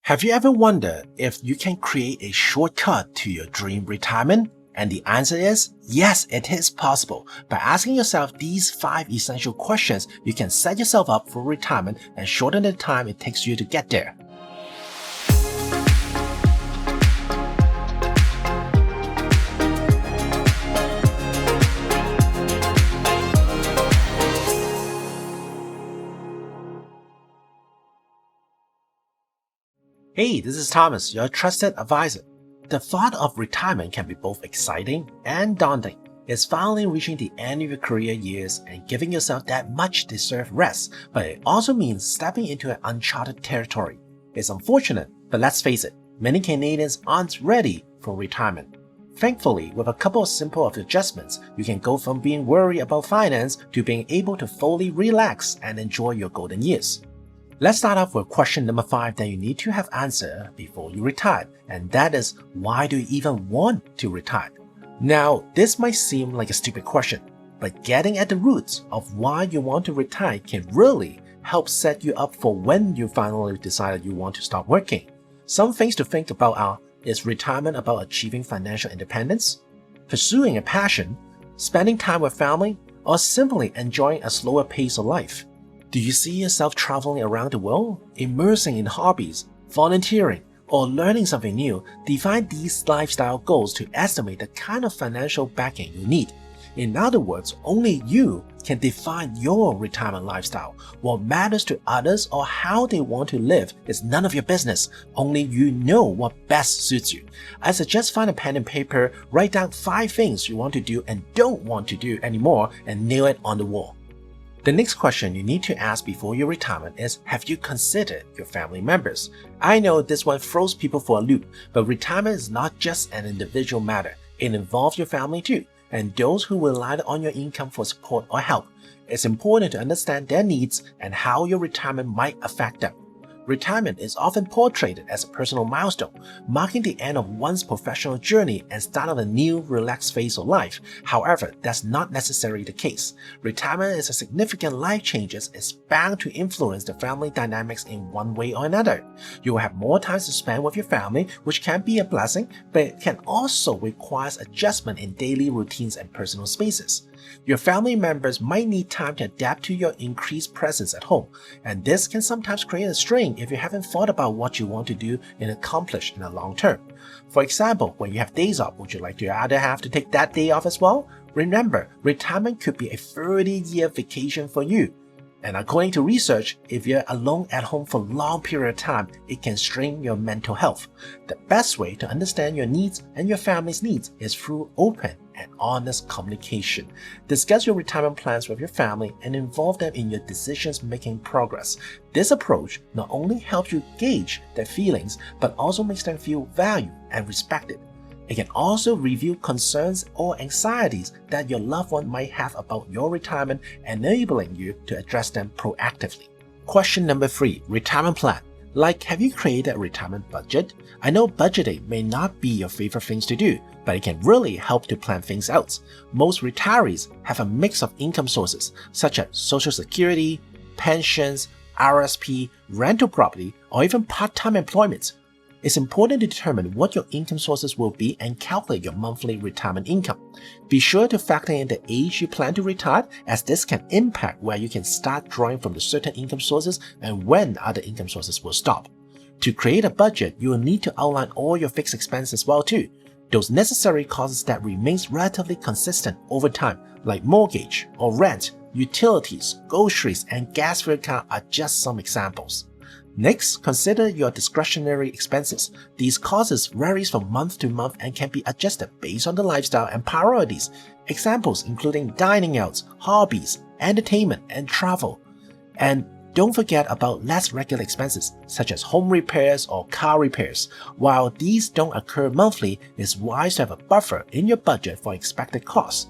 Have you ever wondered if you can create a shortcut to your dream retirement? And the answer is yes, it is possible. By asking yourself these 5 essential questions, you can set yourself up for retirement and shorten the time it takes you to get there. Hey, this is Thomas, your trusted advisor. The thought of retirement can be both exciting and daunting. It's finally reaching the end of your career years and giving yourself that much-deserved rest, but it also means stepping into an uncharted territory. It's unfortunate, but let's face it, many Canadians aren't ready for retirement. Thankfully, with a couple of simple adjustments, you can go from being worried about finance to being able to fully relax and enjoy your golden years. Let's start off with question number 5 that you need to have answered before you retire, and that is, why do you even want to retire? Now, this might seem like a stupid question, but getting at the roots of why you want to retire can really help set you up for when you finally decide you want to start working. Some things to think about are, is retirement about achieving financial independence, pursuing a passion, spending time with family, or simply enjoying a slower pace of life? Do you see yourself traveling around the world, immersing in hobbies, volunteering, or learning something new? Define these lifestyle goals to estimate the kind of financial backing you need. In other words, only you can define your retirement lifestyle. What matters to others or how they want to live is none of your business. Only you know what best suits you. I suggest find a pen and paper, write down 5 things you want to do and don't want to do anymore, and nail it on the wall. The next question you need to ask before your retirement is, have you considered your family members? I know this one throws people for a loop, but retirement is not just an individual matter. It involves your family too, and those who rely on your income for support or help. It's important to understand their needs and how your retirement might affect them. Retirement is often portrayed as a personal milestone, marking the end of one's professional journey and start of a new, relaxed phase of life. However, that's not necessarily the case. Retirement is a significant life change. It's bound to influence the family dynamics in one way or another. You will have more time to spend with your family, which can be a blessing, but it can also require adjustment in daily routines and personal spaces. Your family members might need time to adapt to your increased presence at home, and this can sometimes create a strain if you haven't thought about what you want to do and accomplish in the long term. For example, when you have days off, would you like to either have to take that day off as well? Remember, retirement could be a 30-year vacation for you. And according to research, if you're alone at home for a long period of time, it can strain your mental health. The best way to understand your needs and your family's needs is through open and honest communication. Discuss your retirement plans with your family and involve them in your decisions-making progress. This approach not only helps you gauge their feelings, but also makes them feel valued and respected. It can also reveal concerns or anxieties that your loved one might have about your retirement, enabling you to address them proactively. Question number 3, retirement plan. Like, have you created a retirement budget? I know budgeting may not be your favorite things to do, but it can really help to plan things out. Most retirees have a mix of income sources, such as Social Security, pensions, RSP, rental property, or even part-time employment. It's important to determine what your income sources will be and calculate your monthly retirement income. Be sure to factor in the age you plan to retire, as this can impact where you can start drawing from the certain income sources and when other income sources will stop. To create a budget, you will need to outline all your fixed expenses well too. Those necessary costs that remains relatively consistent over time, like mortgage or rent, utilities, groceries, and gas fuel account are just some examples. Next, consider your discretionary expenses. These costs vary from month to month and can be adjusted based on the lifestyle and priorities. Examples including dining out, hobbies, entertainment, and travel. And don't forget about less regular expenses such as home repairs or car repairs. While these don't occur monthly, it's wise to have a buffer in your budget for expected costs.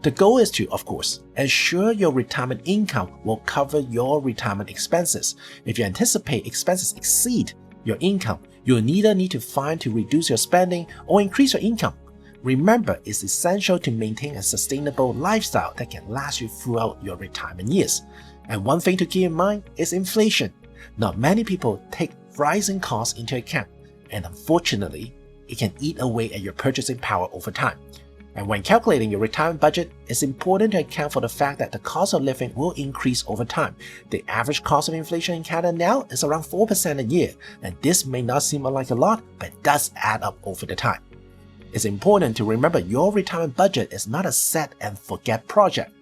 The goal is to, of course, ensure your retirement income will cover your retirement expenses. If you anticipate expenses exceed your income, you'll either need to find to reduce your spending or increase your income. Remember, it's essential to maintain a sustainable lifestyle that can last you throughout your retirement years. And one thing to keep in mind is inflation. Not many people take rising costs into account, and unfortunately, it can eat away at your purchasing power over time. And when calculating your retirement budget, it's important to account for the fact that the cost of living will increase over time. The average cost of inflation in Canada now is around 4% a year, and this may not seem like a lot, but it does add up over the time. It's important to remember your retirement budget is not a set and forget project.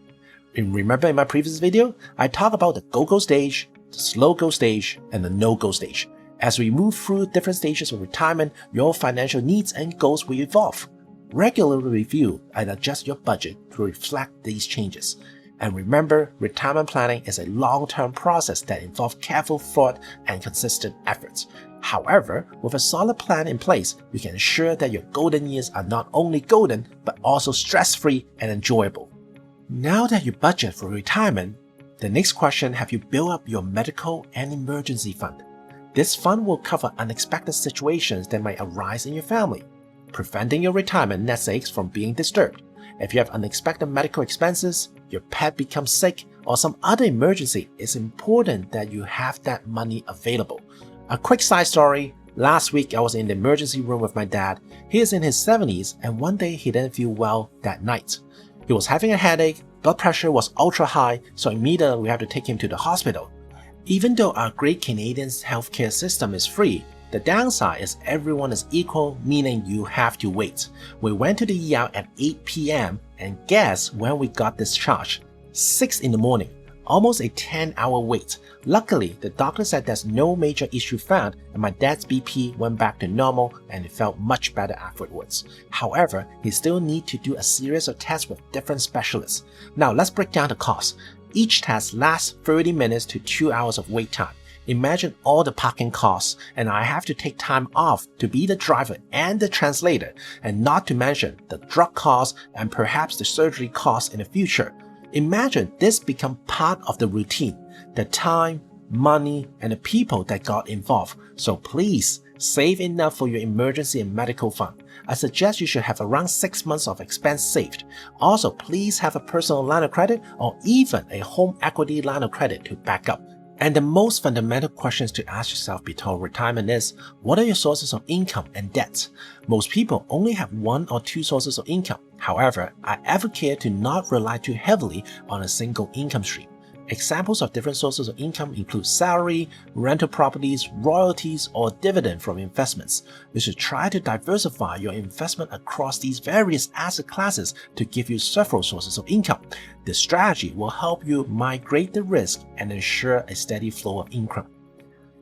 Remember in my previous video, I talked about the go-go stage, the slow-go stage, and the no-go stage. As we move through different stages of retirement, your financial needs and goals will evolve. Regularly review and adjust your budget to reflect these changes. And remember, retirement planning is a long-term process that involves careful thought and consistent efforts. However, with a solid plan in place, you can ensure that your golden years are not only golden, but also stress-free and enjoyable. Now that you budget for retirement, the next question: have you built up your medical and emergency fund? This fund will cover unexpected situations that might arise in your family, preventing your retirement nest eggs from being disturbed. If you have unexpected medical expenses, your pet becomes sick, or some other emergency, it's important that you have that money available. A quick side story: last week I was in the emergency room with my dad. He is in his 70s, and one day he didn't feel well that night. He was having a headache, blood pressure was ultra high, so immediately we had to take him to the hospital. Even though our great Canadian healthcare system is free, the downside is everyone is equal, meaning you have to wait. We went to the ER at 8 p.m. and guess when we got discharged? 6 in the morning, almost a 10-hour wait. Luckily, the doctor said there's no major issue found, and my dad's BP went back to normal and it felt much better afterwards. However, he still needs to do a series of tests with different specialists. Now let's break down the cost. Each test lasts 30 minutes to 2 hours of wait time. Imagine all the parking costs, and I have to take time off to be the driver and the translator, and not to mention the drug costs and perhaps the surgery costs in the future. Imagine this become part of the routine, the time, money, and the people that got involved. So please, save enough for your emergency and medical fund. I suggest you should have around 6 months of expense saved. Also, please have a personal line of credit or even a home equity line of credit to back up. And the most fundamental questions to ask yourself before retirement is, what are your sources of income and debt? Most people only have 1 or 2 sources of income. However, I advocate to not rely too heavily on a single income stream. Examples of different sources of income include salary, rental properties, royalties, or dividend from investments. You should try to diversify your investment across these various asset classes to give you several sources of income. This strategy will help you migrate the risk and ensure a steady flow of income.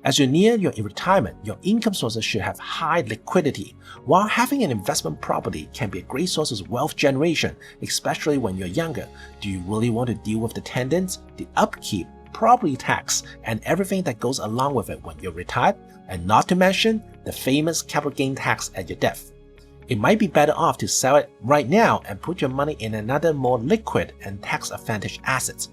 As you near your retirement, your income sources should have high liquidity. While having an investment property can be a great source of wealth generation, especially when you're younger, do you really want to deal with the tenants, the upkeep, property tax, and everything that goes along with it when you're retired? And not to mention the famous capital gain tax at your death. It might be better off to sell it right now and put your money in another more liquid and tax-advantaged asset.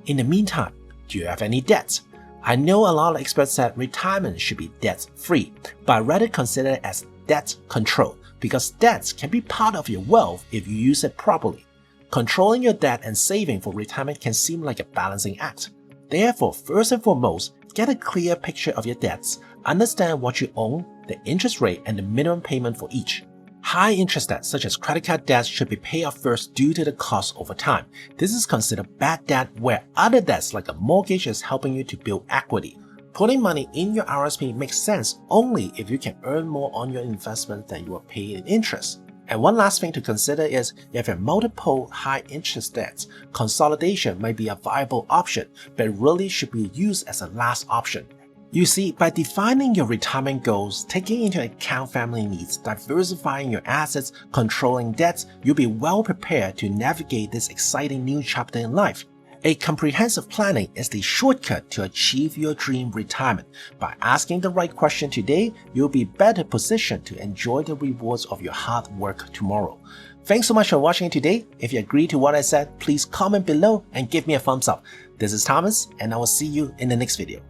In the meantime, do you have any debts? I know a lot of experts said retirement should be debt-free, but I rather consider it as debt control, because debts can be part of your wealth if you use it properly. Controlling your debt and saving for retirement can seem like a balancing act. Therefore, first and foremost, get a clear picture of your debts, understand what you own, the interest rate, and the minimum payment for each. High interest debts such as credit card debts should be paid off first due to the cost over time. This is considered bad debt, where other debts like a mortgage is helping you to build equity. Putting money in your RSP makes sense only if you can earn more on your investment than you are paying in interest. And one last thing to consider is, if you have multiple high interest debts, consolidation might be a viable option, but it really should be used as a last option. You see, by defining your retirement goals, taking into account family needs, diversifying your assets, controlling debts, you'll be well prepared to navigate this exciting new chapter in life. A comprehensive planning is the shortcut to achieve your dream retirement. By asking the right question today, you'll be better positioned to enjoy the rewards of your hard work tomorrow. Thanks so much for watching today. If you agree to what I said, please comment below and give me a thumbs up. This is Thomas, and I will see you in the next video.